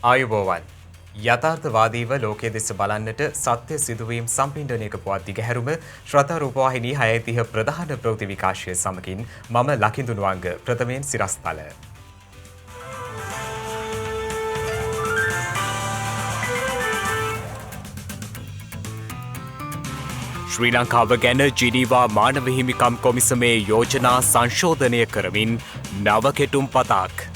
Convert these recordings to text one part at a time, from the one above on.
ආයුබෝවන් යථාර්ථවාදීව ලෝකයේ දෙස බලන්නට සත්‍ය සිදුවීම් සම්පින්ඩනයක පුවත් දිගහැරුම ශ්‍රද්ධා රූපවාහිනී 6:30 ප්‍රධාන ප්‍රවෘත්ති විකාශය සමගින් මම ලකිඳුනුවංග ප්‍රථමයෙන් සිරස්තල. ශ්‍රී ලංකාව ගැන ජිනීවා මානව හිමිකම් කොමිසමේ යෝජනා සංශෝධනය කරමින් නව කෙටුම් පතක්.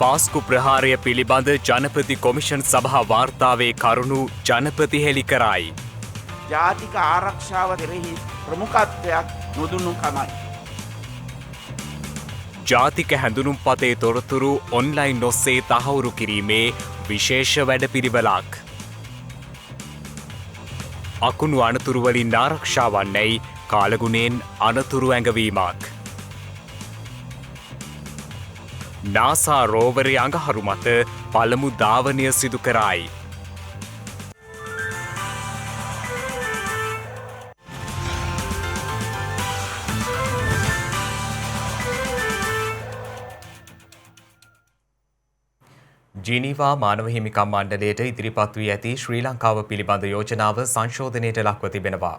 පාස්කු ප්‍රහාරය පිළිබඳ ජනපති කොමිෂන් සභා වාර්තාවේ කරුණු ජනපති හෙළි කරයි. ජාතික ආරක්ෂාව කෙරෙහි ප්‍රමුඛත්වයක් නොදුන්නු කමයි. ජාතික හැඳුනුම් පතේ තොරතුරු ඔන්ලයින් ඔස්සේ තහවුරු කිරීමේ විශේෂ වැඩපිළිවෙලක්. අකුණු අනතුරුවලින් ආරක්ෂා වන්නැයි කාලගුණයෙන් අනතුරු ඇඟවීමක්. නාසා රෝවරය අඟහරු මත පළමු ධාවනය සිදු කරයි. ජීනීවා මානව හිමිකම් මණ්ඩලයට ඉදිරිපත් වී ඇති ශ්‍රී ලංකාව පිළිබඳ යෝජනාව සංශෝධනයට ලක්ව තිබෙනවා.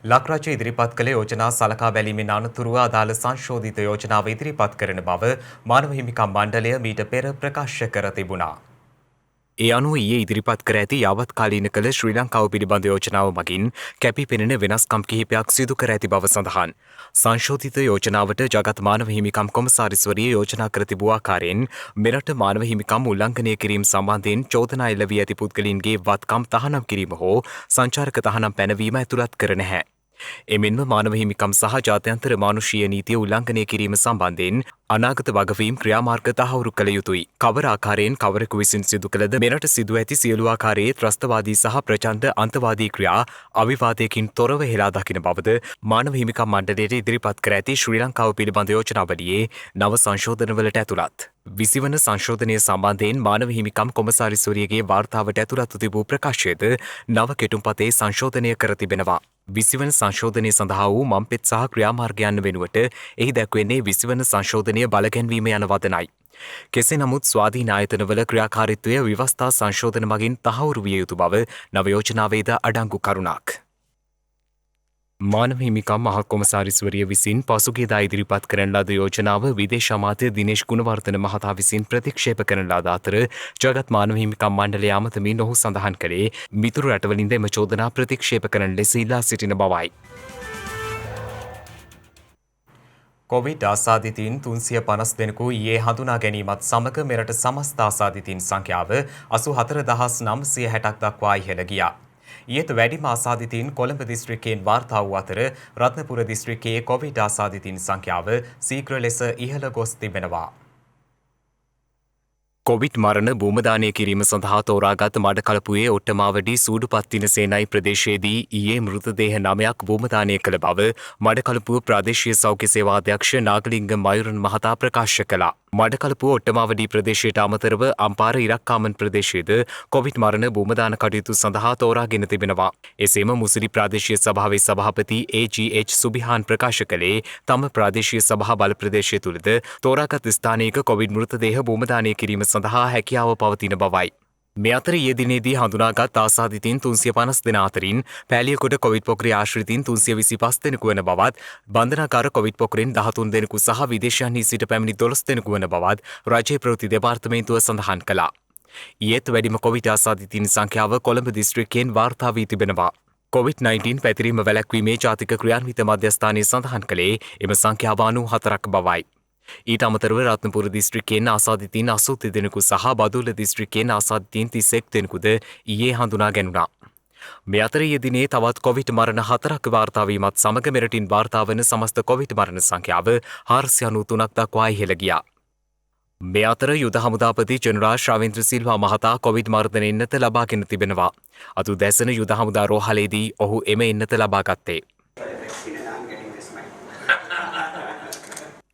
ලක්රජය ඉදිරිපත් කළ යෝජනා සලකා බැලීමෙන් අනතුරුව අදාළ සංශෝධිත යෝජනාව ඉදිරිපත් කරන බව මානව හිමිකම් මණ්ඩලය මීට පෙර ප්‍රකාශ කර තිබුණා. ඒ අනුව ඊයේ ඉදිරිපත් කර ඇති යාවත්කාලීන කළ ශ්‍රී ලංකාව පිළිබඳ යෝජනාව මගින් කැපී පෙනෙන වෙනස්කම් කිහිපයක් සිදු කර ඇති බව සඳහන්. සංශෝධිත යෝජනාවට ජගත් මානව හිමිකම් කොමසාරිස්වරිය යෝජනා කර තිබූ ආකාරයෙන් මෙරට මානව හිමිකම් උල්ලංඝනය කිරීම සම්බන්ධයෙන් චෝදනා එල්ල වී ඇති පුද්ගලයින්ගේ වත්කම් තහනම් කිරීම හෝ සංචාරක තහනම් පැනවීම ඇතුළත් කර නැහැ. එමෙන්ම මානව හිමිකම් සහ ජාත්‍යන්තර මානුෂීය නීතිය උල්ලංඝනය කිරීම සම්බන්ධයෙන් අනාගත වගවීම් ක්‍රියාමාර්ග තහවුරු කළ යුතුයි. කවර ආකාරයෙන් කවරෙකු විසින් සිදු කළද මෙරට සිදු ඇති සියලු ආකාරයේ ත්‍රස්තවාදී සහ ප්‍රචණ්ඩ අන්තවාදී ක්‍රියා අවිවාදයකින් තොරව හෙලා දකින බවද මානව හිමිකම් මණ්ඩලයට ඉදිරිපත් කර ඇති ශ්‍රී ලංකාව පිළිබඳ යෝජනාවලියේ නව සංශෝධනවලට ඇතුළත්. 20 වන සංශෝධනය සම්බන්ධයෙන් මානව හිමිකම් කොමසාරිස්වරියගේ වාර්තාවට ඇතුළත්ව තිබූ ප්‍රකාශයද නව කෙටුම්පතේ සංශෝධනය කර තිබෙනවා. 20 වන සංශෝධනය සඳහා වූ මම්පෙත් සහ ක්‍රියාමාර්ගයන් වෙනුවට එහි දැක්වෙන්නේ 20 වන සංශෝධනය බලගැන්වීම යන වදනයි. කෙසේ නමුත් ස්වාධීන ආයතනවල ක්‍රියාකාරීත්වය ව්‍යවස්ථා සංශෝධන මගින් තහවුරු විය යුතු බව නව යෝජනාවේද අඩංගු කරුණක්. මානව හිමිකම් මහ කොමසාරිස්වරිය විසින් පසුගියදා ඉදිරිපත් කරන ලද යෝජනාව විදේශ අමාත්‍ය දිනේෂ් ගුණවර්ධන මහතා විසින් ප්‍රතික්ෂේප කරන ලද අතර ජගත් මානව හිමිකම් මණ්ඩලය අමතමින් ඔහු සඳහන් කළේ මිතුරු රටවලින්ද එම චෝදනා ප්‍රතික්ෂේප කරන ලෙස ඉල්ලා සිටින බවයි. කොවිඩ් ආසාදිතයින් 350 දෙනෙකු ඊයේ හඳුනා ගැනීමත් සමග මෙරට සමස්ත ආසාදිතයින් සංඛ්‍යාව 84960ක් දක්වා ඉහළ ගියා. ඊයේත් වැඩිම ආසාදිතයින් කොළඹ දිස්ත්‍රික්කයෙන් වාර්තා වූ අතර රත්නපුර දිස්ත්‍රික්කයේ කොවිඩ් ආසාදිතයින් සංඛ්‍යාව ශීඝ්‍ර ලෙස ඉහළ ගොස් තිබෙනවා. කොවිඩ් මරණ භූමදානය කිරීම සඳහා තෝරාගත් මඩකලපුවේ ඔට්ටමාවඩි සූඩුපත්තින සේනයි ප්‍රදේශයේදී ඊයේ මෘතදේහ 9ක් භූමදානය කළ බව මඩකලපුව ප්‍රාදේශීය සෞඛ්‍ය සේවා අධ්‍යක්ෂ නාගලිංග මයුරන් මහතා ප්‍රකාශ කළා. මඩකලපුව ඔට්ටමාවඩි ප්‍රදේශයට අමතරව අම්පාර ඉරක්කාමන් ප්‍රදේශයේද කොවිඩ් මරණ භූමදාන කටයුතු සඳහා තෝරාගෙන තිබෙනවා. එසේම මුසිරි ප්‍රාදේශීය සභාවේ සභාපති AGH සුබිහාන් ප්‍රකාශ කළේ තම ප්‍රාදේශීය සභා බල ප්‍රදේශය තුළද තෝරාගත් ස්ථානයක කොවිඩ් මෘතදේහ භූමදානය කිරීම සඳහා හැකියාව පවතින බවයි. මේ අතර ඊයේ දිනේදී හඳුනාගත් ආසාදිතයින් 350 දෙනා අතරින් පෑලියගොඩ කොවිඩ් පොකුරේ ආශ්‍රිතයින් 325 දෙනෙකු වන බවත් බන්ධනාගාර කොවිඩ් පොකුරෙන් 13 දෙනෙකු සහ විදේශයන්හි සිට පැමිණි 12 දෙනෙකු වන බවත් රජයේ ප්‍රවෘත්ති දෙපාර්තමේන්තුව සඳහන් කළා. ඊයේත් වැඩිම කොවිඩ් ආසාදිතයින් සංඛ්‍යාව කොළඹ දිස්ත්‍රික්කයෙන් වාර්තා වී තිබෙනවා. COVID-19 පැතිරීම වැළැක්වීමේ ජාතික ක්‍රියාන්විත මධ්‍යස්ථානයේ සඳහන් කළේ එම සංඛ්‍යාව 94ක් බවයි. ඊට අමතරව රත්නපුර දිස්ත්‍රික්කයෙන් ආසාදිතයින් 80 දෙනෙකු සහ බදුල්ල දිස්ත්‍රික්කයෙන් ආසාදිතයින් 31 දෙනෙකුද ඊයේ හඳුනා ගැනුණා. මේ අතර ඊයේ දිනේ තවත් කොවිඩ් මරණ 4ක් වාර්තා වීමත් සමග මෙරටින් වාර්තා වන සමස්ත කොවිඩ් මරණ සංඛ්‍යාව 493ක් දක්වා ඉහළ ගියා. මේ අතර යුද හමුදාපති ජෙනරාල් ශ්‍රාවේන්ද්‍ර සිල්වා මහතා කොවිඩ් මර්ධන එන්නත ලබාගෙන තිබෙනවා. අතු දැසන යුද හමුදා රෝහලේදී ඔහු එම එන්නත ලබා ගත්තේ.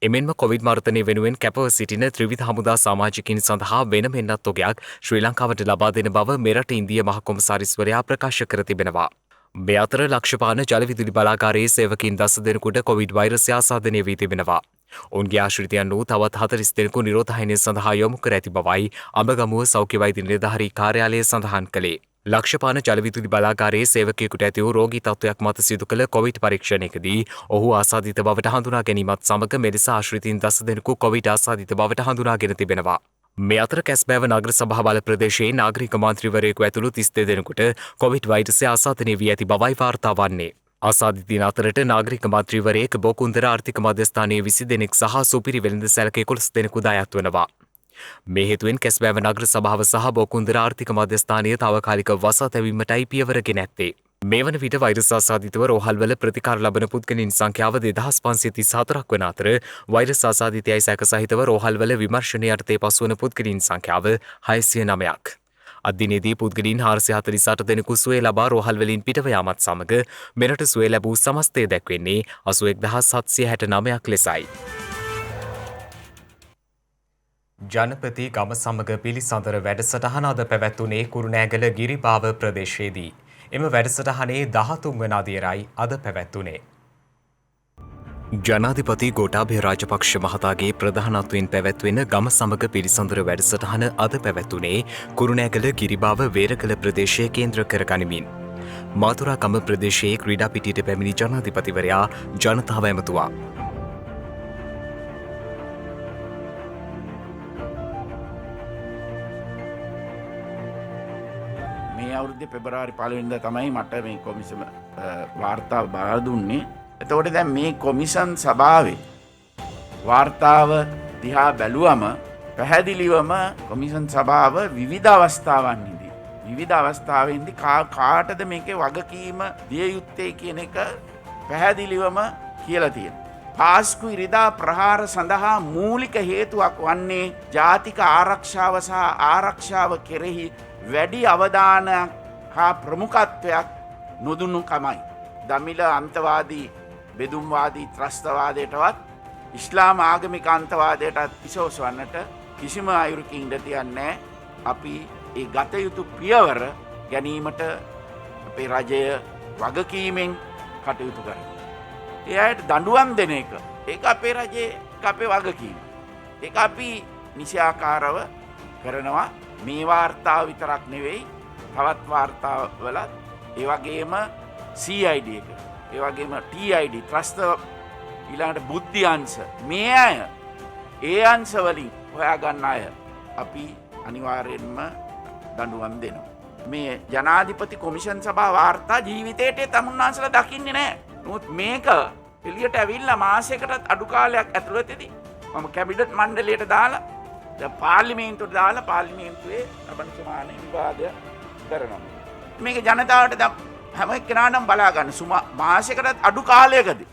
එමෙන්ම කොවිඩ් මර්ධනය වෙනුවෙන් කැපව සිටින ත්‍රිවිධ හමුදා සමාජිකින් සඳහා වෙනම එන්නත් තොගයක් ශ්‍රී ලංකාවට ලබා දෙන බව මෙරට ඉන්දිය මහ කොමසාරිස්වරයා ප්‍රකාශ කර තිබෙනවා. මේ අතර ලක්ෂපාන ජලවිදුලි බලාගාරයේ සේවකින් 10 දෙනෙකුට කොවිඩ් වෛරසය ආසාදනය වී තිබෙනවා. ඔවුන්ගේ ආශ්‍රිතයන් වූ තවත් 40 දෙනෙකු නිරෝධායනය සඳහා යොමු කර ඇති බවයි අඹගමුව සෞඛ්‍ය වෛද්‍ය නිලධාරී කාර්යාලය සඳහන් කළේ. ලක්ෂපාන ජලවිදුලි බලාගාරයේ සේවකයෙකුට ඇති වූ රෝගී තත්ත්වයක් මත සිදු කළ කොවිඩ් පරීක්ෂණයකදී ඔහු ආසාදිත බවට හඳුනා ගැනීමත් සමග මෙලෙස ආශ්‍රිතයින් 10 දෙනෙකු කොවිඩ් ආසාදිත බවට හඳුනාගෙන තිබෙනවා. මේ අතර කැස්බෑව නගර සභා බල ප්‍රදේශයේ නාගරික මන්ත්‍රීවරයෙකු ඇතුළු 32 දෙනෙකුට කොවිඩ් වෛරසය ආසාදනය වී ඇති බවයි වාර්තා වන්නේ. ආසාදිතයින් අතරට නාගරික මන්ත්‍රීවරයෙක් බොකුන්දර ආර්ථික මධ්‍යස්ථානයේ 20 දෙනෙක් සහ සුපිරි වෙළඳ සැලක 11 දෙනෙකු අයත් වනවා. මේ හේතුවෙන් කැස්බෑව නගර සභාව සහ බොකුන්දර ආර්ථික මධ්‍යස්ථානය තාවකාලික වසා තැබීමටයි පියවර ගෙන ඇත්තේ. මේ වන විට වෛරස් ආසාදිතව රෝහල්වල ප්‍රතිකාර ලබන පුද්ගලයන් සංඛ්‍යාව 2534ක් වන අතර වෛරස් ආසාදිතයයි සැක සහිතව රෝහල්වල විමර්ශනය යටතේ පසුවන පුද්ගලයන් සංඛ්‍යාව 609ක්. අදිනේදී පුද්ගලයන් 448 දෙනෙකු සුවය ලබා රෝහල්වලින් පිටව යාමත් සමග මෙරට සුවය ලැබූ සමස්තය දැක්වෙන්නේ 81769ක් ලෙසයි. ජනපති ගම සමග පිළිසඳර වැඩසටහන අද පැවැත්වුණේ කුරුණෑගල ගිරිබාව ප්‍රදේශයේදී. එම වැඩසටහනේ 13 වන අදියරයි අද පැවැත්වුණේ. ජනාධිපති ගෝඨාභය රාජපක්ෂ මහතාගේ ප්‍රධානත්වයෙන් පැවැත්වෙන ගම සමග පිළිසඳර වැඩසටහන අද පැවැත්වුණේ කුරුණෑගල ගිරිබාව වේරකල ප්‍රදේශය කේන්ද්‍ර කරගනිමින්. මාතුරාකම ප්‍රදේශයේ ක්‍රීඩා පිටියට පැමිණි ජනාධිපතිවරයා ජනතාව ඇමතුවා. මේ අවුරුද්දේ පෙබරවාරි 15 වෙනිදා තමයි මට මේ කොමිසම වාර්තාව බාර දුන්නේ. එතකොට දැන් මේ කොමිෂන් සභාවේ වාර්තාව දිහා බැලුවම පැහැදිලිවම කොමිෂන් සභාව විවිධ අවස්ථාවෙන්දී කාටද මේකේ වගකීම දිය යුත්තේ කියන එක පැහැදිලිවම කියලා තියෙනවා. පාස්කු ඉරිදා ප්‍රහාර සඳහා මූලික හේතුවක් වන්නේ ජාතික ආරක්ෂාව සහ ආරක්ෂාව කෙරෙහි වැඩි අවධානයක් හා ප්‍රමුඛත්වයක් නොදුන්නු කමයි. දමිල අන්තවාදී බෙදුම්වාදී ත්‍රස්තවාදයටවත් ඉස්ලාම ආගමික අන්තවාදයටත් පිසෝසවන්නට කිසිම අයුරකින් ඉඩ තියන්නේ අපි ඒ ගත යුතු පියවර ගැනීමට අපේ රජය වගකීමෙන් කටයුතු කරන. ඒ අයට දඬුවම් දෙන එක ඒක අපේ රජයේ අපේ වගකීම. ඒක අපි නිසියාකාරව කරනවා. මේ වාර්තාව විතරක් නෙවෙයි තවත් වාර්තාවලත් ඒ වගේම CID එක ඒ වගේම TID ත්‍රස්ත ඊළඟට බුද්ධි අංශ මේ අය ඒ අංශ වලින් හොයාගන්න අය අපි අනිවාර්යෙන්ම දඬුවම් දෙනවා. මේ ජනාධිපති කොමිෂන් සභා වාර්තා ජීවිතේට තමුන්නාන්සලා දකින්නේ නැහැ. නමුත් මේක එළියට ඇවිල්ලා මාසයකටත් අඩු කාලයක් ඇතුළතදී මම කැබිනට් මණ්ඩලයට දාලා පාර්ලිමේන්තුවට දාලා පාර්ලිමේන්තුවේ ලබන සමාන විවාදය කරනවා. මේක ජනතාවට හැම එක්කෙනාටම බලා ගන්න මාසයකටත් අඩු කාලයකදී.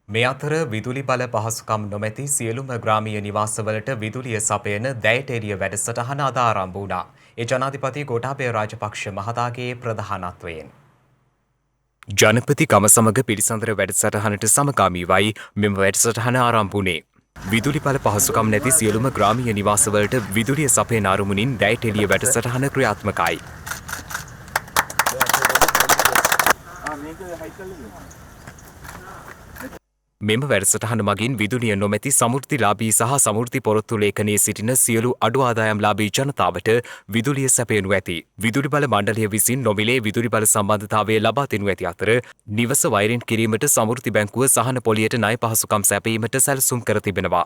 මේ අතර විදුලි බල පහසුකම් නොමැති සියලුම ග්‍රාමීය නිවාසවලට විදුලිය සපයන දැයට එළිය වැඩසටහන අද ආරම්භ වුණා. ඒ ජනාධිපති ගෝඨාභය රාජපක්ෂ මහතාගේ ප්‍රධානත්වයෙන්. ජනපති ගම සමග පිළිසඳර වැඩසටහනට සමගාමීවයි මෙම වැඩසටහන ආරම්භ වුණේ. විදුලි බල පහසුකම් නැති සියලුම ග්‍රාමීය නිවාසවලට විදුලිය සපයන අරමුණින් දැයට එළිය වැඩසටහන ක්‍රියාත්මකයි. මෙම වැඩසටහන මගින් විදුලිය නොමැති සමෘද්ධිලාභී සහ සමෘද්ධි පොරොත්තු ලේඛනයේ සිටින සියලු අඩු ආදායම්ලාභී ජනතාවට විදුලිය සැපයනු ඇති. විදුලි බල මණ්ඩලය විසින් නොමිලේ විදුලි බල සම්බන්ධතාවය ලබා දෙනු ඇති අතර නිවස වෛරින් කිරීමට සමෘද්ධි බැංකුව සහන පොලියට ණය පහසුකම් සැපයීමට සැලසුම් කර තිබෙනවා.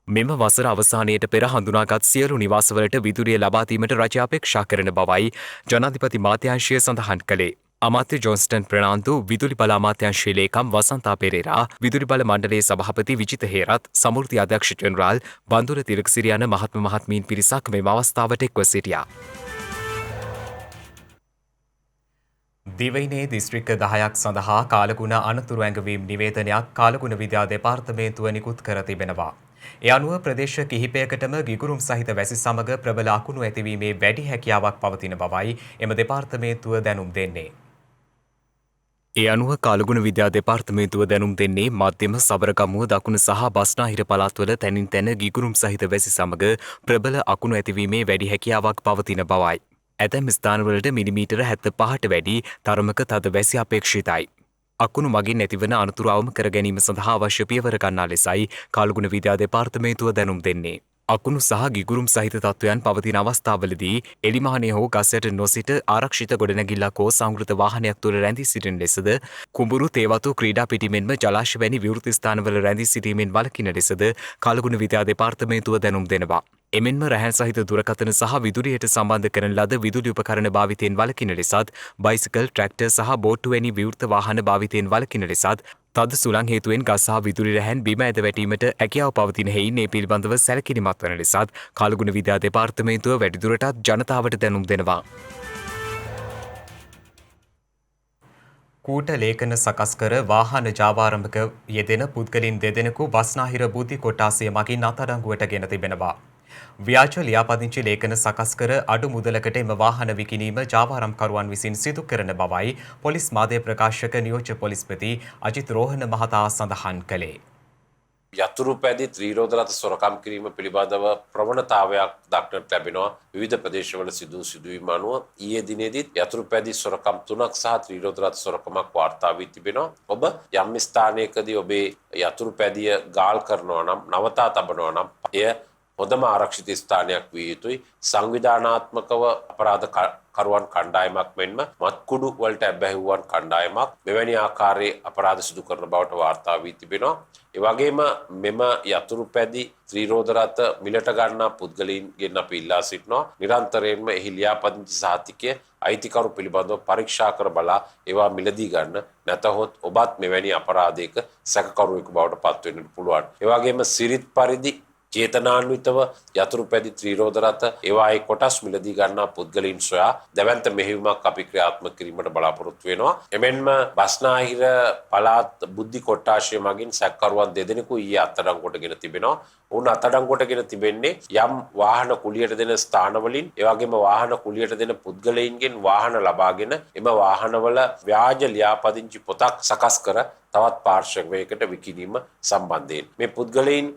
මෙම වසර අවසානයට පෙර හඳුනාගත් සියලු නිවාසවලට විදුලිය ලබා දීමට රජය අපේක්ෂා කරන බවයි ජනාධිපති මාත්‍යාංශය සඳහන් කළේ. අමාත්‍ය ජොන්ස්ටන් ප්‍රනාන්දු විදුලි බල අමාත්‍යංශයේ ලේකම් වසන්තා පෙරේරා විදුලි බල මණ්ඩලයේ සභාපති විජිත හේරත් සමෘද්ධි අධ්‍යක්ෂ ජෙනරාල් බන්දුර තිලකසිරි යන මහත්ම මහත්මීන් පිරිසක් මෙම අවස්ථාවට එක්ව සිටියා. දිවයිනේ දිස්ත්‍රික්ක 10ක් සඳහා කාලගුණ අනතුරු ඇඟවීම් නිවේදනයක් කාලගුණ විද්‍යා දෙපාර්තමේන්තුව නිකුත් කර තිබෙනවා. ඒ අනුව ප්‍රදේශ කිහිපයකටම ගිගුරුම් සහිත වැසි සමග ප්‍රබල අකුණු ඇතිවීමේ වැඩි හැකියාවක් පවතින බවයි එම දෙපාර්තමේන්තුව දැනුම් දෙන්නේ. ඒ අනුව කාලගුණ විද්‍යා දෙපාර්තමේන්තුව දැනුම් දෙන්නේ මධ්‍යම සබරගමුව දකුණ සහ බස්නාහිර පළාත්වල තැනින් තැන ගිගුරුම් සහිත වැසි සමග ප්‍රබල අකුණු ඇතිවීමේ වැඩි හැකියාවක් පවතින බවයි. ඇතැම් ස්ථානවලට මිලිමීටර 75ට වැඩි තරමක තද වැසි අපේක්ෂිතයි. අකුණු මගින් ඇතිවන අනතුරු අවම කර ගැනීම සඳහා අවශ්‍ය පියවර ගන්නා ලෙසයි කාලගුණ විද්‍යා දෙපාර්තමේන්තුව දැනුම් දෙන්නේ. අකුණු සහ ගිගුරුම් සහිත තත්ත්වයන් පවතින අවස්ථාවලදී එලිමහනේ හෝ ගස්යට නොසිට ආරක්ෂිත ගොඩනැගිල්ලක් හෝ සංවෘත වාහනයක් තුළ රැඳී සිටින ලෙසද කුඹුරු තේවතු ක්‍රීඩා පිටි මෙන්ම ජලාශ වැනි විවෘත ස්ථානවල රැඳී සිටීමෙන් වළකින ලෙසද කාලගුණ විද්‍යා දෙපාර්තමේන්තුව දැනුම් දෙනවා. එමෙන්ම රැහැන් සහිත දුරකථන සහ විදුලියට සම්බන්ධ කරන ලද විදුලි උපකරණ භාවිතයෙන් වළකින ලෙසත් බයිසිකල් ට්‍රැක්ටර් සහ බෝට්ටු වැනි විවෘත වාහන භාවිතයෙන් වළකින ලෙසත් තද සුළං හේතුවෙන් ගස් සහ විදුලි රැහැන් බිම ඇද වැටීමට හැකියාව පවතින හේයින් ඒ පිළිබඳව සැලකිලිමත් වන ලෙසත් කාලගුණ විද්‍යා දෙපාර්තමේන්තුව වැඩිදුරටත් ජනතාවට දැනුම් දෙනවා. කූට ලේඛන සකස් කර වාහන ජාවාරම්භක යෙදෙන පුද්ගලින් දෙදෙනෙකු බස්නාහිර බුද්ධි කොට්ටාසය මගින් අත්අඩංගුවට ගෙන තිබෙනවා. ව්‍යාජ ලියාපදිංචි ලේඛන සකස් කර අඩු මුදලකට එම වාහන විකිණීම ජාවාරම්කරුවන් විසින් සිදු කරන බවයි පොලිස් මාධ්‍ය ප්‍රකාශක නියෝජ්‍ය පොලිස්පති අජිත් රෝහණ මහතා සඳහන් කළේ. යතුරු පැදි ත්‍රීරෝධ රථ සොරකම් කිරීම පිළිබඳව ප්‍රවණතාවයක් දක්නට ලැබෙනවා විවිධ ප්‍රදේශවල සිදුවීම් අනුව ඊයේ දිනේදීත් යතුරු පැදි සොරකම් 3ක් සහ ත්‍රීරෝධ රථ සොරකමක් වාර්තා වී තිබෙනවා. ඔබ යම් ස්ථානයකදී ඔබේ යතුරු පැදිය ගාල් කරනවා නම් නවතා තබනවා නම් එය හොඳම ආරක්ෂිත ස්ථානයක් විය යුතුයි. සංවිධානාත්මකව අපරාධ කරුවන් කණ්ඩායමක් මෙන්ම මත්කුඩු වලට ඇබ්බැහිවන් කණ්ඩායමක් මෙවැනි ආකාරයේ අපරාධ සිදු කරන බවට වාර්තා වී තිබෙනවා. ඒ වගේම මෙම යතුරු පැදි ත්‍රිරෝධ රථ මිලට ගන්නා පුද්ගලයන්ගෙන් අපි ඉල්ලා සිටිනවා නිරන්තරයෙන්ම එහි ලියාපදිංචි සහතිකය අයිතිකරු පිළිබඳව පරීක්ෂා කර බලා ඒවා මිලදී ගන්න. නැතහොත් ඔබත් මෙවැනි අපරාධයක සැකකරුවෙකු බවට පත් වෙන්නට පුළුවන්. ඒ වගේම සිරිත් පරිදි චේතනාන්විතව යතුරු පැදි ත්‍රිරෝධ රථ ඒවායේ කොටස් මිලදී ගන්නා පුද්ගලයන් සොයා දැවැන්ත මෙහෙයුමක් අපි ක්‍රියාත්මක කිරීමට බලාපොරොත්තු වෙනවා. එමෙන්ම බස්නාහිර පළාත් බුද්ධි කොට්ටාශය මගින් සැකකරුවන් දෙදෙනෙකු ඊයේ අත්අඩංගුවට ගෙන තිබෙනවා. ඔවුන් අත්අඩංගුවට ගෙන තිබෙන්නේ යම් වාහන කුලියට දෙන ස්ථානවලින් ඒ වගේම වාහන කුලියට දෙන පුද්ගලයන්ගෙන් වාහන ලබාගෙන එම වාහනවල ව්‍යාජ ලියාපදිංචි පොතක් සකස් කර තවත් පාර්ශවයකට විකිණීම සම්බන්ධයෙන් මේ පුද්ගලයන්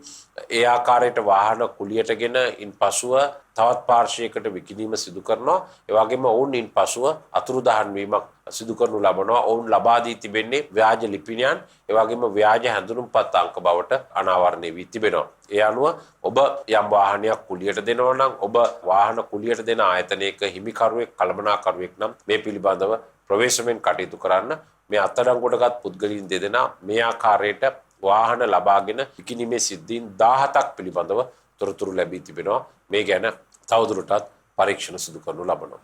ඒ ආකාරයට වාහන කුලියටගෙන ඉන්පසුව තවත් පාර්ශවයකට විකිණීම සිදු කරනවා. ඒ වගේම ඔවුන් ඉන්පසුව අතුරුදහන් වීමක් සිදු කරනු ලබනවා. ඔවුන් ලබා දී තිබෙන්නේ ව්‍යාජ ලිපිණයන් ඒ වගේම ව්‍යාජ හැඳුනුම්පත් අංක බවට අනාවරණය වී තිබෙනවා. ඒ අනුව ඔබ යම් වාහනයක් කුලියට දෙනවා නම් ඔබ වාහන කුලියට දෙන ආයතනයක හිමිකරුවෙක් කළමනාකරුවෙක් නම් මේ පිළිබඳව ප්‍රවේශමෙන් කටයුතු කරන්න. මේ අත්අඩංගුවටගත් පුද්ගලයන් දෙදෙනා මේ ආකාරයට වාහන ලබාගෙන විකිණීමේ සිද්ධීන් 17ක් පිළිබඳව තොරතුරු ලැබී තිබෙනවා. මේ ගැන තවදුරටත් පරීක්ෂණ සිදු කරනු ලබනවා.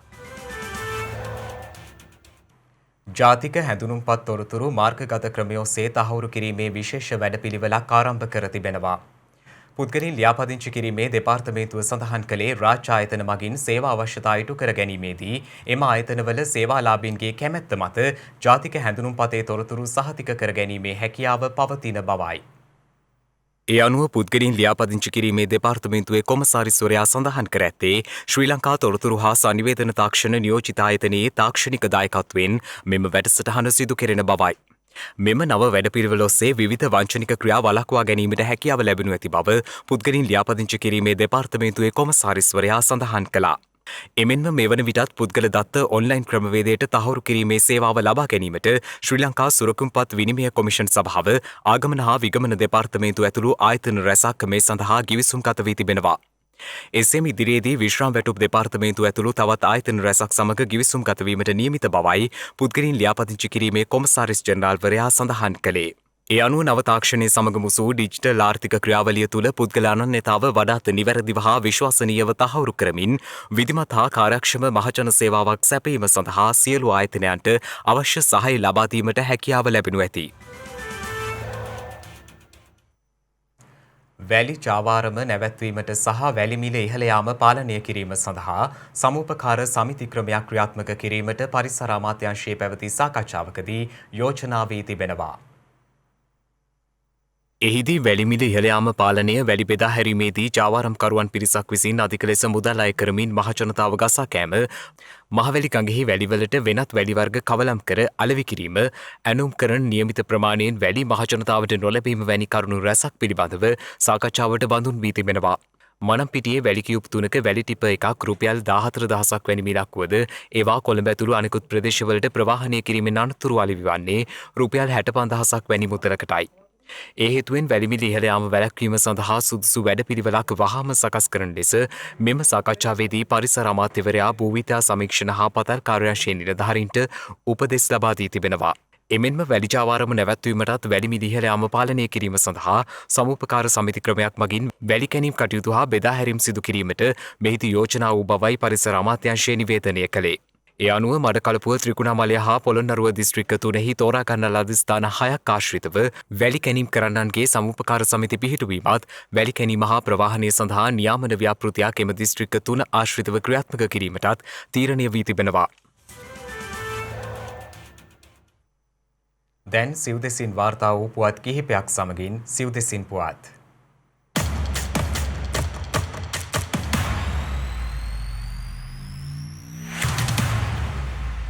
ජාතික හැඳුනුම්පත් තොරතුරු මාර්ගගත ක්‍රමය ඔස්සේ තහවුරු කිරීමේ විශේෂ වැඩපිළිවෙලක් ආරම්භ කර තිබෙනවා. පුද්ගලින් ලියාපදිංචි කිරීමේ දෙපාර්තමේන්තුව සඳහන් කළේ රාජ්‍ය ආයතන මගින් සේවා අවශ්‍යතා ඉටු කර ගැනීමේදී එම ආයතනවල සේවාලාභීන්ගේ කැමැත්ත මත ජාතික හැඳුනුම්පතේ තොරතුරු සහතික කර ගැනීමේ හැකියාව පවතින බවයි. ඒ අනුව පුද්ගලින් ලියාපදිංචි කිරීමේ දෙපාර්තමේන්තුවේ කොමසාරිස්වරයා සඳහන් කර ඇත්තේ ශ්‍රී ලංකා තොරතුරු හා සංනිවේදන තාක්ෂණ නියෝජිත ආයතනයේ තාක්ෂණික දායකත්වයෙන් මෙම වැඩසටහන සිදු කෙරෙන බවයි. මෙම නව වැඩපිළිවෙල ඔස්සේ විවිධ වංචනික ක්‍රියා වළක්වා ගැනීමට හැකියාව ලැබෙනු ඇති බව පුද්ගලින් ලියාපදිංචි කිරීමේ දෙපාර්තමේන්තුවේ කොමසාරිස්වරයා සඳහන් කළා. එමෙන්ම මෙවන විටත් පුද්ගල දත්ත ඔන්ලයින් ක්‍රමවේදයට තහවුරු කිරීමේ සේවාව ලබා ගැනීමට ශ්‍රී ලංකා සුරකුම්පත් විනිමය කොමිෂන් සභාව ආගමන හා විගමන දෙපාර්තමේන්තුව ඇතුළු ආයතන රැසක් මේ සඳහා ගිවිසුම් ගත වී තිබෙනවා. එසේම ඉදිරියේදී විශ්‍රාම වැටුප් දෙපාර්තමේන්තුව ඇතුළු තවත් ආයතන රැසක් සමග ගිවිසුම් ගත වීමට නියමිත බවයි පුද්ගලින් ලියාපදිංචි කිරීමේ කොමසාරිස් ජෙනරාල්වරයා සඳහන් කළේ. ඒ අනුව නව තාක්ෂණය සමග මුසු ඩිජිටල් ආර්ථික ක්‍රියාවලිය තුළ පුද්ගල අනන්‍යතාව වඩාත් නිවැරදිව හා විශ්වාසනීයව තහවුරු කරමින් විධිමත් හා කාර්යක්ෂම මහජන සේවාවක් සැපයීම සඳහා සියලු ආයතනයන්ට අවශ්‍ය සහාය ලබා දීමට හැකියාව ලැබෙනු ඇති. වැලි ජාවාරම නැවැත්වීමට සහ වැලි මිල ඉහළ යාම පාලනය කිරීම සඳහා සමූපකාර සමිති ක්‍රමයක් ක්‍රියාත්මක කිරීමට පරිසර අමාත්‍යාංශයේ පැවති සාකච්ඡාවකදී යෝජනා වී තිබෙනවා. එහිදී වැලිමිල ඉහළ යාම පාලනය වැලි බෙදා හැරීමේදී ජාවාරම්කරුවන් පිරිසක් විසින් අධික ලෙස මුදල් අය කරමින් මහජනතාව ගසා කෑම, මහවැලි ගඟෙහි වැලිවලට වෙනත් වැලි වර්ග කවලම් කර අලෙවි කිරීම, ඇනුම් කරන නියමිත ප්‍රමාණයෙන් වැලි මහජනතාවට නොලැබීම වැනි කරුණු රැසක් පිළිබඳව සාකච්ඡාවට බඳුන් වී තිබෙනවා. මනම්පිටියේ වැලිකියුප් 3ක වැලි ටිප එකක් රුපියල් 14,000ක් වැනි මිලක් වුවද ඒවා කොළඹ ඇතුළු අනෙකුත් ප්‍රදේශවලට ප්‍රවාහනය කිරීමෙන් අනතුරු අලෙවි වන්නේ රුපියල් 65,000ක් වැනි මුදලකටයි. ඒ හේතුවෙන් වැලිමිල ඉහළ යාම වැළැක්වීම සඳහා සුදුසු වැඩපිළිවෙලක් වහාම සකස් කරන ලෙස මෙම සාකච්ඡාවේදී පරිසර අමාත්‍යවරයා භූවිද්‍යා සමීක්ෂණ හා පතල් කාර්යාංශයේ නිලධාරීන්ට උපදෙස් ලබා දී තිබෙනවා. එමෙන්ම වැලිජාවාරම නැවැත්වීමටත් වැලිමිල ඉහළ යාම පාලනය කිරීම සඳහා සමුපකාර සමිති ක්‍රමයක් මගින් වැලි කැණීම් කටයුතු හා බෙදා හැරීම් සිදු කිරීමට මෙහිදී යෝජනා වූ බවයි පරිසර අමාත්‍යාංශය නිවේදනය කළේ. ඒ අනුව මඩකලපුව ත්‍රිකුණාමලය හා පොළොන්නරුව දිස්ත්‍රික්ක තුනෙහි තෝරා ගන්න ලද ස්ථාන 6ක් ආශ්‍රිතව වැලි කැණීම් කරන්නන්ගේ සමුපකාර සමිති පිහිටුවීමත් වැලි කැණීම හා ප්‍රවාහනය සඳහා නියාමන ව්‍යාපෘතියක් එම දිස්ත්‍රික්ක තුන ආශ්‍රිතව ක්‍රියාත්මක කිරීමටත් තීරණය වී තිබෙනවා. දැන් සිව්දෙසින් වාර්තා වූ පුවත් කිහිපයක් සමගින් සිව්දෙසින් පුවත්.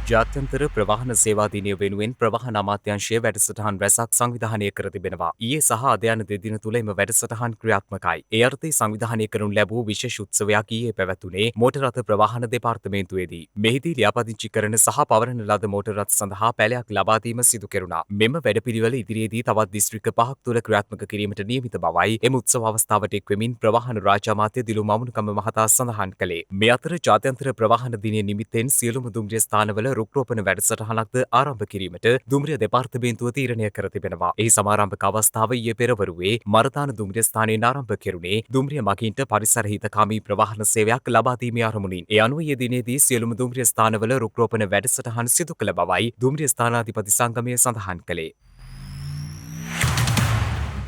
ජාත්‍යන්තර ප්‍රවාහන සේවා දිනය වෙනුවෙන් ප්‍රවාහන අමාත්‍යාංශය වැඩසටහන් රැසක් සංවිධානය කර තිබෙනවා. ඊයේ සහ අද යන දෙදින තුල එම වැඩසටහන් ක්‍රියාත්මකයි. ඒ අර්ථයේ සංවිධානය කරනු ලැබූ විශේෂ උත්සවයක් ඊයේ පැවැතුනේ මෝටර් රථ ප්‍රවාහන දෙපාර්තමේන්තුවේදී. මෙහිදී ලියාපදිංචි කරන සහ පවරන ලද මෝටර් රථ සඳහා පැලයක් ලබා දීම සිදු කෙරුණා. මෙම වැඩපිළිවෙල ඉදිරියේදී තවත් දිස්ත්‍රික්ක 5ක් තුල ක්‍රියාත්මක කිරීමට නියමිත බවයි එම උත්සව අවස්ථාවට එක්වෙමින් ප්‍රවාහන රාජ්‍ය අමාත්‍ය දිලු මමුණුකම මහතා සඳහන් කළේ. මේ අතර ජාත්‍යන්තර ප්‍රවාහන දිනය නිමිත්තෙන් සියලුම දුම්රිය ස්ථානවල රුක්රෝපණ වැඩසටහනක්ද ආරම්භ කිරීමට දුම්රිය දෙපාර්තමේන්තුව තීරණය කර තිබෙනවා. එහි සමාරම්භක අවස්ථාව ඊයේ පෙරවරුවේ මරතාන දුම්රිය ස්ථානයෙන් ආරම්භ කෙරුණේ දුම්රිය මගීන්ට පරිසර හිතකාමී ප්‍රවාහන සේවයක් ලබා දීමේ අරමුණින්. ඒ අනුව ඊයේ දිනේදී සියලුම දුම්රිය ස්ථානවල රුක්රෝපණ වැඩසටහන් සිදු කළ බවයි දුම්රිය ස්ථානාධිපති සංගමය සඳහන් කළේ.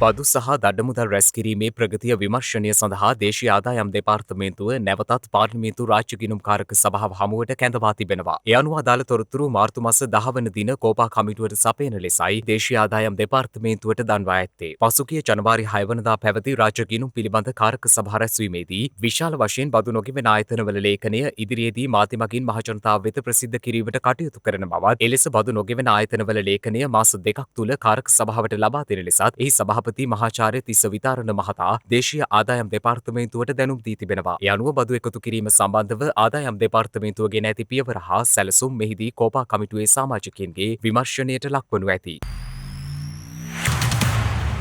බදු සහ දඩමුදල් රැස්කිරීමේ ප්‍රගතිය විමර්ශනය සඳහා දේශීය ආදායම් දෙපාර්තමේන්තුව නැවතත් පාර්ලිමේන්තු රාජ්‍ය ගිණුම්කාරක සභාව හමුවට කැඳවා තිබෙනවා. ඒ අනුව අදාළ තොරතුරු මාර්තු මාස 10 වන දින කෝපා කමිටුවට සපයන ලෙසයි දේශීය ආදායම් දෙපාර්තමේන්තුවට දන්වා ඇත්තේ. පසුගිය ජනවාරි 6 වනදා පැවති රාජ්‍ය ගිණුම් පිළිබඳ කාරක සභා රැස්වීමේදී විශාල වශයෙන් බදු නොගෙවන ආයතනවල ලේඛනය ඉදිරියේදී මාධ්‍ය මගින් මහජනතාව වෙත ප්‍රසිද්ධ කිරීමට කටයුතු කරන බවත් එලෙස බදු නොගෙවන ආයතනවල ලේඛනය මාස 2ක් තුල කාරක සභාවට ලබා දෙන ලෙසත් එහි සභාපති මහාචාර්ය තිස්ස විතාරණ මහතා දේශීය ආදායම් දෙපාර්තමේන්තුවට දැනුම් දී තිබෙනවා. ඒ අනුව බදු එකතු කිරීම සම්බන්ධව ආදායම් දෙපාර්තමේන්තුව ගෙන ඇති පියවර හා සැලසුම් මෙහිදී කෝපා කමිටුවේ සමාජිකයින්ගේ විමර්ශනයට ලක්වනු ඇති.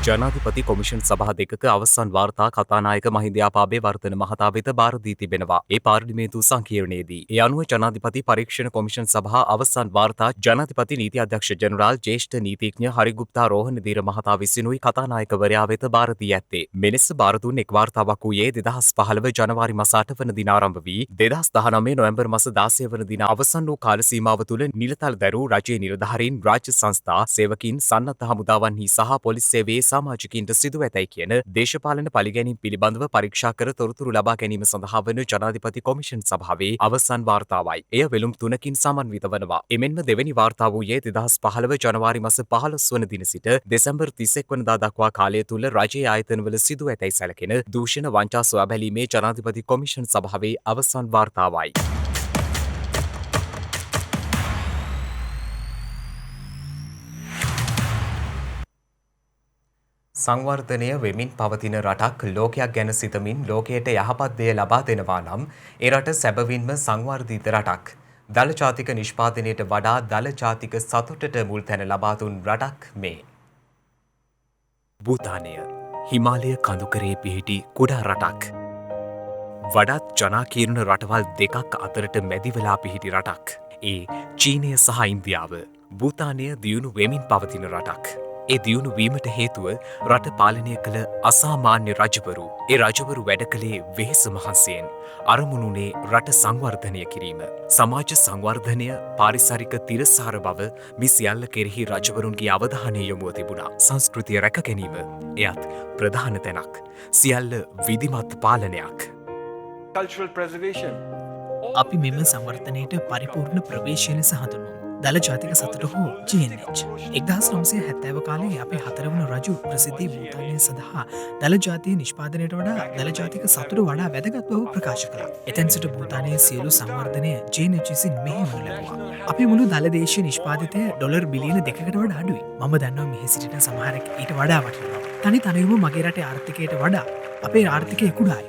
ජනාධිපති කොමිෂන් සභා දෙකක අවසන් වාර්තා කතානායක මහින්දයාපාබේ වර්තන මහතා වෙත බාර දී තිබෙනවා. ඒ පාර්ලිමේන්තු සංකීර්ණයේදී. ඒ අනුව ජනාධිපති පරීක්ෂණ කොමිෂන් සභා අවසන් වාර්තා ජනාධිපති නීති අධ්‍යක්ෂ ජෙනරාල් ජ්‍යෙෂ්ඨ නීතිඥ හරිගුප්තා රෝහණදීර මහතා විසිනුයි කතානායකවරයා වෙත බාර දී ඇත්තේ. මෙලෙස බාර දුන් එක් වාර්තාවක් වූයේ 2015 ජනවාරි මාස 8 වන දින ආරම්භ වී 2019 නොවැම්බර් මාස 16 වන දින අවසන් වූ කාල සීමාව තුළ නිලතල් දැරූ රජයේ නිලධාරීන් රාජ්‍ය සංස්ථා සේවකීන් සන්නද්ධ හමුදාවන්හි සහ පොලිස් සේවයේ සමාජිකින්ට සිදුව ඇතැයි කියන දේශපාලන පලිගැනීම් පිළිබඳව පරීක්ෂා කර තොරතුරු ලබා ගැනීම සඳහා වන ජනාධිපති කොමිෂන් සභාවේ අවසන් වාර්තාවයි. එය වෙළුම් 3කින් සමන්විත වනවා. එමෙන්ම දෙවැනි වාර්තාව වූයේ 2015 ජනවාරි මාස 15 වන දින සිට දෙසැම්බර් 31 වනදා දක්වා කාලය තුල රජයේ ආයතනවල සිදුව ඇතැයි සැලකෙන දූෂණ වංචා සොයා බැලීමේ ජනාධිපති කොමිෂන් සභාවේ අවසන් වාර්තාවයි. සංවර්ධනය වෙමින් පවතින රටක් ලෝකයක් ගැන සිතමින් ලෝකයට යහපත් දෙය ලබා දෙනවා නම් ඒ රට සැබවින්ම සංවර්ධිත රටක්. දළ ජාතික නිෂ්පාදනයට වඩා දළ ජාතික සතුටට මුල් තැන ලබා දුන් රටක් මේ. භූතානය හිමාලය කඳුකරේ පිහිටි කුඩා රටක්. වඩාත් ජනාකීර්ණ රටවල් දෙකක් අතරට මැදි වෙලා පිහිටි රටක්. ඒ චීනය සහ ඉන්දියාව. භූතානය දියුණු වෙමින් පවතින රටක්. ඒ දියුණු වීමට හේතුව රට පාලනය කළ අසාමාන්‍ය රජවරු. ඒ රජවරු වැඩ කළේ වෙහෙස මහන්සියෙන්. අරමුණුනේ රට සංවර්ධනය කිරීම. සමාජ සංවර්ධනය, පාරිසරික තිරසාර බව මේ සියල්ල කෙරෙහි රජවරුන්ගේ අවධානය යොමුව තිබුණා. සංස්කෘතිය රැක ගැනීම එයත් ප්‍රධාන තැනක්. සියල්ල විධිමත් පාලනයක්. අපි මෙම සංවර්ධනයට පරිපූර්ණ ප්‍රවේශය ලෙස හඳුන්වමු. දළ ජාතික සතුට හෝ GNH 1970 කාලේ අපේ හතරවන රජු ප්‍රසිද්ධී භූතානය සඳහා දළ ජාතිය නිෂ්පාදනයට වඩා දළ ජාතික සතුට වඩා වැදගත් බව ප්‍රකාශ කළා. එතැන් සිට භූතානයේ සියලු සංවර්ධනය GNH විසින් මෙහෙයවනු ලැබුවා. අපේ මුළු දළ දේශීය නිෂ්පාදිතය ඩොලර් බිලියන 2කට වඩා අඩුයි. මම දන්නවා මෙහි සිටින සමහරෙක් ඊට වඩා වටිනවා. තනි තනිවම මගේ රටේ ආර්ථිකයට වඩා අපේ ආර්ථිකය කුඩායි.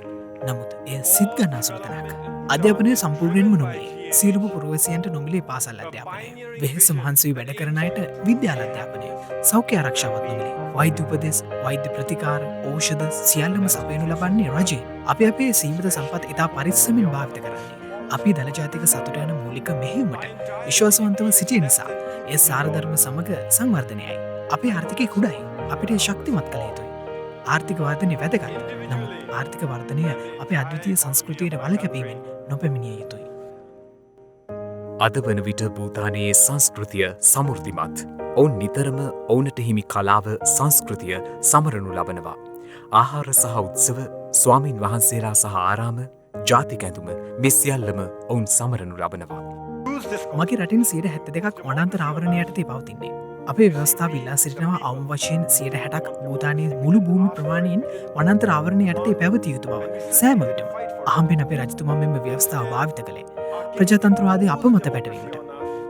නමුත් එය සිත් ගන්නා සුළුතනක්. අධ්‍යාපනය සම්පූර්ණයෙන්ම නොමිලේ. සියලුම පුරවැසියන්ට නොමිලේ පාසල් අධ්‍යාපනය. වෙහෙස මහන්සි වැඩ කරන අයට විද්‍යාල අධ්‍යාපනය. සෞඛ්‍ය ආරක්ෂාවත් නොමිලේ. වෛද්‍ය උපදෙස්, වෛද්‍ය ප්‍රතිකාර, ඖෂධ සියල්ලම සපයනු ලබන්නේ රජයෙන්. අපි අපේ සීමිත සම්පත් ඉතා පරිස්සමින් භාවිත කරන්නේ. අපි දළ ජාතික සතුට යන මූලික මෙහෙයුමට විශ්වාසවන්තව සිටිය නිසා එය සාරධර්ම සමග සංවර්ධනයයි. අපේ ආර්ථිකය කුඩයි. අපිට ශක්තිමත් කළ යුතුයි. ආර්ථික වර්ධනය වැදගත්. නමුත් ආර්ථික වර්ධනය අපේ අද්විතීය සංස්කෘතියට වළකැපීමෙන් නොපැමිණිය යුතුයි. අද වන විට භූතානයේ සංස්කෘතිය සමෘද්ධිමත්. ඔවුන් නිතරම ඔවුනට හිමි කලාව සංස්කෘතිය සමරනු ලබනවා. ආහාර සහ උත්සව ස්වාමීන් වහන්සේලා සහ ආරාම ජාතික ඇඳුම මේ සියල්ලම ඔවුන් සමරනු ලබනවා. මගේ රටින් 72% වනාන්තර ආවරණය යටතේ පවතින්නේ. අපේ ව්‍යවස්ථාව ඉල්ලා සිටිනවා අවම වශයෙන් 60%ක් භූතානයේ මුළු භූමි ප්‍රමාණයෙන් වනාන්තර ආවරණය යටතේ පැවතිය යුතු බව සෑම විටම අහම්බෙන් අපේ රජතුමා මෙම ව්‍යවස්ථාව භාවිත කළේ ප්‍රජාතන්ත්‍රවාදය අප මත පැටවීමට.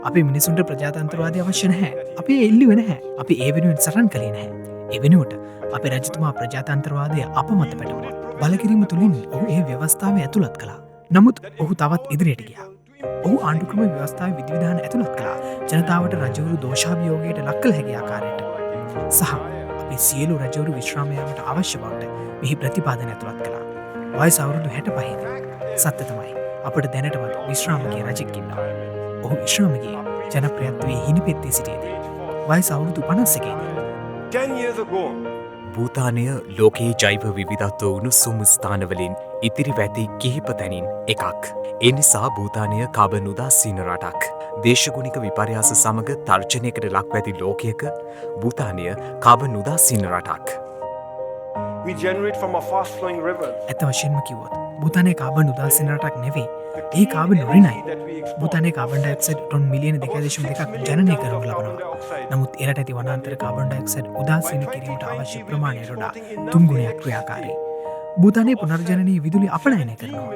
අපේ මිනිසුන්ට ප්‍රජාතන්ත්‍රවාදය අවශ්‍ය නැහැ. අපි ඒ ඉල්ලුවේ නැහැ. අපි ඒ වෙනුවෙන් සටන් කළේ නැහැ. ඒ වෙනුවට අපේ රජතුමා ප්‍රජාතන්ත්‍රවාදය අප මත පැටවුණා. බලකිරීම තුළින් ඔහු ඒ ව්‍යවස්ථාවේ ඇතුළත් කළා. නමුත් ඔහු තවත් ඉදිරියට ගියා. ඔහු ආණ්ඩුක්‍රම ව්‍යවස්ථාවේ විධිවිධාන ඇතුළත් කළා. ජනතාවට රජවරු දෝෂාභියෝගයට ලක් කළ හැකි ආකාරයට. සහ අපි සියලු රජවරු විශ්‍රාම යාමට අවශ්‍ය බවට මෙහි ප්‍රතිපාදන ඇතුළත් කළා. වයස අවුරුදු 65දී. සත්‍ය තමයි. අපට දැනටමත් විශ්‍රාමගේ රජෙක් ඉන්නවා. ඔහු විශ්‍රාමගේ ජනප්‍රියත්වයේ හිණිපෙත්තේ සිටියේදී. වයස අවුරුදු 51දී. 10 years ago, භූතානය ලෝකයේ ජෛව විවිධත්ව උණුසුම් ස්ථානවලින් ඉතිරි වැති කිහිප තැනින් එකක්. ඒ නිසා භූතානය කාබන් උදාසීන රටක්. දේශගුණික විපර්යාස සමග තර්ජනයකට ලක්ව ඇති ලෝකයක භූතානය කාබන් උදාසීන රටක්. we generate from a fast flowing river. ඇත්ත වශයෙන්ම කිව්වොත් භූතානයේ කාබන් උදාසීන රටක් නෙවෙයි. ඒ කාබන් රිනයි. භූතානයේ කාබන් ඩයොක්සයිඩ් ටොන් මිලියන 2.2ක් ජනනය කරනු ලබනවා. නමුත් එරට ඇති වනාන්තර කාබන් ඩයොක්සයිඩ් උදාසීන කිරීමට අවශ්‍ය ප්‍රමාණයට වඩා 3 ගුණයක් ක්‍රියාකාරී. භූතානයේ පුනර්ජනනීය විදුලි අපනයනය කරනවා.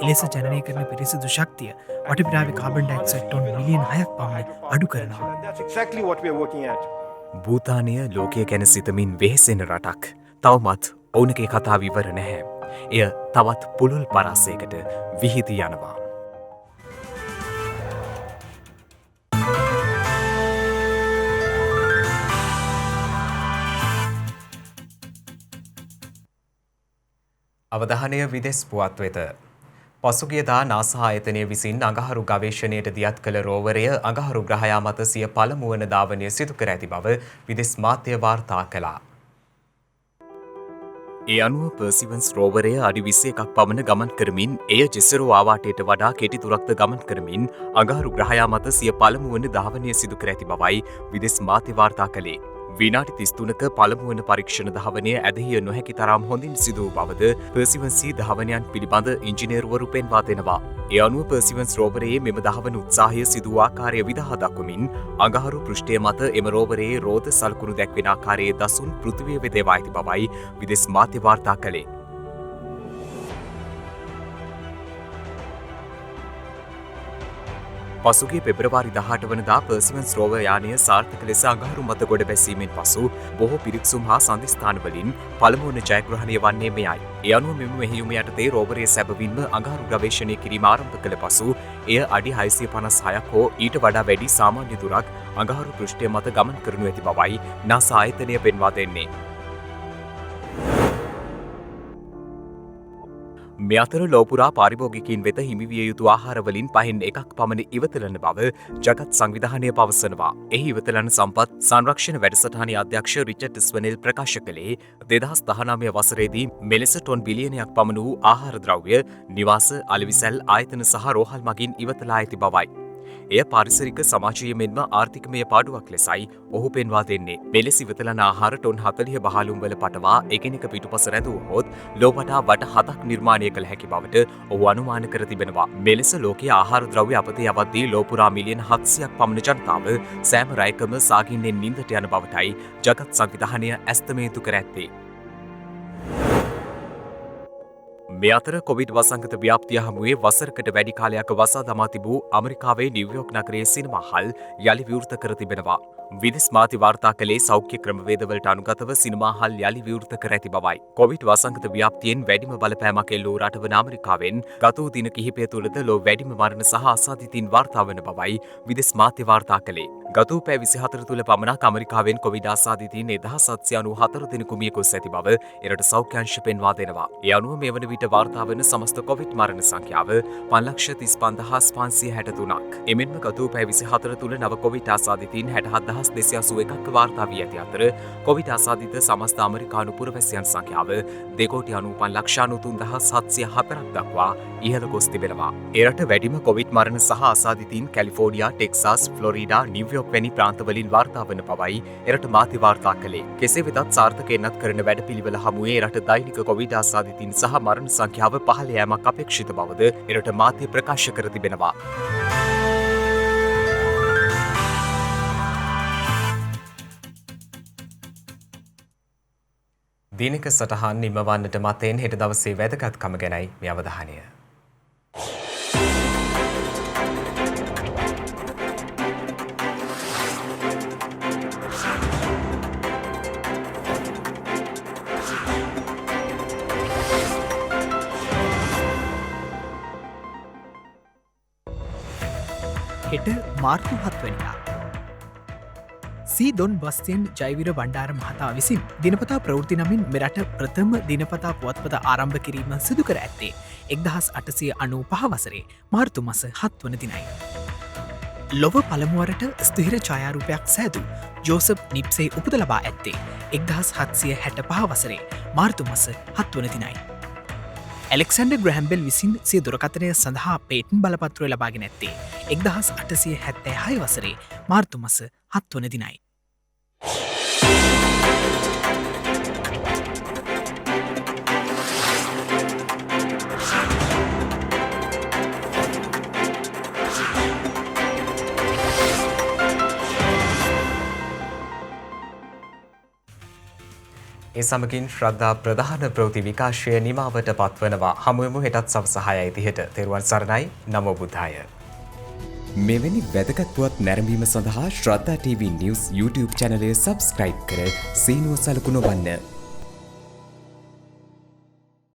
එලෙස ජනනය කරන පිරිසිදු ශක්තිය වටපිටාවේ කාබන් ඩයොක්සයිඩ් ටොන් මිලියන 6ක් පමණ අඩු කරනවා. That's exactly what we are working at. භූතානය ලෝකය ගැන සිතමින් වෙහෙසෙන රටක්. තවමත් ඔවුනගේ කතාව ඉවර නැහැ. එය තවත් පුළුල් පරාසයකට විහිදී යනවා. අවධානය විදෙස් පුවත් වෙත. පසුගියදා නාසා ආයතනය විසින් අඟහරු ගවේෂණයට දියත් කළ රෝවරය අඟහරු ග්‍රහයා මත සිය පළමු වන ධාවනය සිදු කර ඇති බව විදෙස් මාධ්‍ය වාර්තා කළා. ඒ අනුව පර්සිවන්ස් රෝවරය අඩි 21ක් පමණ ගමන් කරමින් එය ජෙසරෝ ආවාටයට වඩා කෙටි දුරක්ද ගමන් කරමින් අඟහරු ග්‍රහයා මත සිය පළමු වන ධාවනය සිදු කර ඇති බවයි විදෙස් මාධ්‍ය වාර්තා කළේ. විනාඩි 33ක පළමු වන පරීක්ෂණ ධාවනය ඇදහිය නොහැකි තරම් හොඳින් සිදු වූ බවද පර්සිවන්සී ධාවනයන් පිළිබඳ ඉංජිනේරුවරු පෙන්වා දෙනවා. ඒ අනුව පර්සිවන්ස් රෝවරයේ මෙම ධාවන උත්සාහය සිදු වූ ආකාරය විදහා දක්වමින් අඟහරු පෘෂ්ඨය මත එම රෝවරයේ රෝද සලකුණු දැක්වෙන ආකාරයේ දසුන් පෘථිවිය වෙත එවා ඇති බවයි විදෙස් මාධ්‍ය වාර්තා කළේ. පසුගේ පෙබ්‍රවාරි 18 වනදා පර්සිවන්ස් රෝවර් යානය සාර්ථක ලෙස අඟහරු මත ගොඩ බැසීමෙන් පසු බොහෝ පිරික්සුම් හා සන්ධිස්ථානවලින් පළමු වන ජයග්‍රහණය වන්නේ මෙයයි. ඒ අනුව මෙම මෙහෙයුම යටතේ රෝවරය සැබවින්ම අඟහරු ගවේෂණය කිරීම ආරම්භ කළ පසු එය අඩි 656ක් හෝ ඊට වඩා වැඩි සාමාන්‍ය දුරක් අඟහරු පෘෂ්ඨය මත ගමන් කරනු ඇති බවයි නාසා ආයතනය පෙන්වා දෙන්නේ. මේ අතර ලෝපුරා පාරිභෝගිකයින් වෙත හිමිවිය යුතු ආහාරවලින් 5න් 1ක් පමණ ඉවතලන බව ජගත් සංවිධානය පවසනවා. එහි ඉවතලන සම්පත් සංරක්ෂණ වැඩසටහනේ අධ්‍යක්ෂ රිචඩ් ස්වනෙල් ප්‍රකාශ කළේ 2019 වසරේදී මෙලෙස ටොන් බිලියනයක් පමණ වූ ආහාර ද්‍රව්‍ය නිවාස අලෙවිසැල් ආයතන සහ රෝහල් මගින් ඉවතලා ඇති බවයි. එය පාරිසරික සමාජීය මෙන්ම ආර්ථිකමය පාඩුවක් ලෙසයි ඔහු පෙන්වා දෙන්නේ. මෙලෙස ඉවතලන ආහාර ටොන් 40 බහලුම් වල පටවා එකිනෙක පිටුපස රැඳුවහොත් ලෝවටා වට 7ක් නිර්මාණය කළ හැකි බවට ඔහු අනුමාන කර තිබෙනවා. මෙලෙස ලෝකයේ ආහාර ද්‍රව්‍ය අපතේ යවද්දී ලෝපුරා මිලියන 700ක් පමණ ජනතාව සෑම රැයකම සාගින්නෙන් නින්දට යන බවටයි ජගත් සංවිධානය ඇස්තමේන්තු කර ඇත්තේ. මේ අතර කොවිඩ් වසංගත ව්‍යාප්තිය හමුවේ වසරකට වැඩි කාලයක් වසා දමා තිබූ ඇමරිකාවේ නිව්යෝක් නගරයේ සිනමා හල් යළි විවෘත කර තිබෙනවා. විදෙස් මාධ්‍ය වාර්තා කළේ සෞඛ්‍ය ක්‍රමවේදවලට අනුගතව සිනමා හල් යළි විවෘත කර ඇති බවයි. කොවිඩ් වසංගත ව්‍යාප්තියෙන් වැඩිම බලපෑමක් එල්ල වූ රටවන ඇමරිකාවෙන් ගත වූ දින කිහිපය තුළද ලොව වැඩිම මරණ සහ අසාධිතීන් වාර්තා වන බවයි විදෙස් මාධ්‍ය වාර්තා කළේ. ගත වූ පැය 24 තුළ පමණක් ඇමරිකාවෙන් කොවිඩ් ආසාදිතයින් 1794 දෙනෙකු මිය ගොස් ඇති බව එරට සෞඛ්‍ය අංශ පෙන්වා දෙනවා. ඒ අනුව මේ වන විට වාර්තා වන සමස්ත කොවිඩ් මරණ සංඛ්‍යාව 5,35,563ක්. එමෙන්ම ගත වූ පැය 24 තුළ නව කොවිඩ් ආසාදිතයින් 67,281ක් වාර්තා වී ඇති අතර කොවිඩ් ආසාදිත සමස්ත ඇමරිකානු පුරවැසියන් සංඛ්‍යාව 2,95,93,704ක් දක්වා ඉහළ ගොස් තිබෙනවා. එරට වැඩිම කොවිඩ් මරණ සහ ආසාදිතයින් කැලිෆෝනියා, ටෙක්සාස්, ෆ්ලොරිඩා, නිව්යෝක් වැනි ප්‍රාන්තවලින් වාර්තා වන බවයි එරට මාධ්‍ය වාර්තා කළේ. කෙසේ වෙතත් සාර්ථකයෙන්වත් කරන වැඩපිළිවෙල හමුවේ රට දෛනික කොවිඩ් ආසාදිතයින් සහ මරණ සංඛ්‍යාව පහළ යෑමක් අපේක්ෂිත බවද එරට මාධ්‍ය ප්‍රකාශ කර තිබෙනවා. දිනක සටහන් නිමවන්නට මතෙන් හෙට දවසේ වැදගත්කම ගැනයි මේ අවධානය. හෙට මාර්තු 7 වෙනිදා සීදොන් බස්තියන් ජයවිර බණ්ඩාර මහතා විසින් දිනපතා ප්‍රවෘති නමින් මෙරට ප්‍රථම දිනපතා පුවත්පත ආරම්භ කිරීම සිදු කර ඇත්තේ 1895 වසරේ මාර්තු මස 7 වන දිනයි. ලොව පළමුවරට ස්ථිර ඡායාරූපයක් සෑදූ ජෝසප් නිප්සේ උපත ලබා ඇත්තේ 1765 වසරේ මාර්තු මස 7 වන දිනයි. ඇලෙක්සන්ඩර් ග්‍රැම්බෙල් විසින් සිය දුරකථනය සඳහා පේටන් බලපත්‍රය ලබාගෙන ඇත්තේ 1876 වසරේ මාර්තු මස 7 වන දිනයි. ඒ සමගින් ශ්‍රද්ධා ප්‍රධාන ප්‍රවෘත්ති විකාශය නිමාවට පත්වනවා. හමුවෙමු හෙටත් සවස 6:30ට. තෙරුවන් සරණයි. නමෝ බුද්ධාය. මෙවැනි වැදගත් පුවත් නැරඹීම සඳහා ශ්‍රද්ධා TV News YouTube channel එක subscribe කර සීනුව සලකුණ වන්න.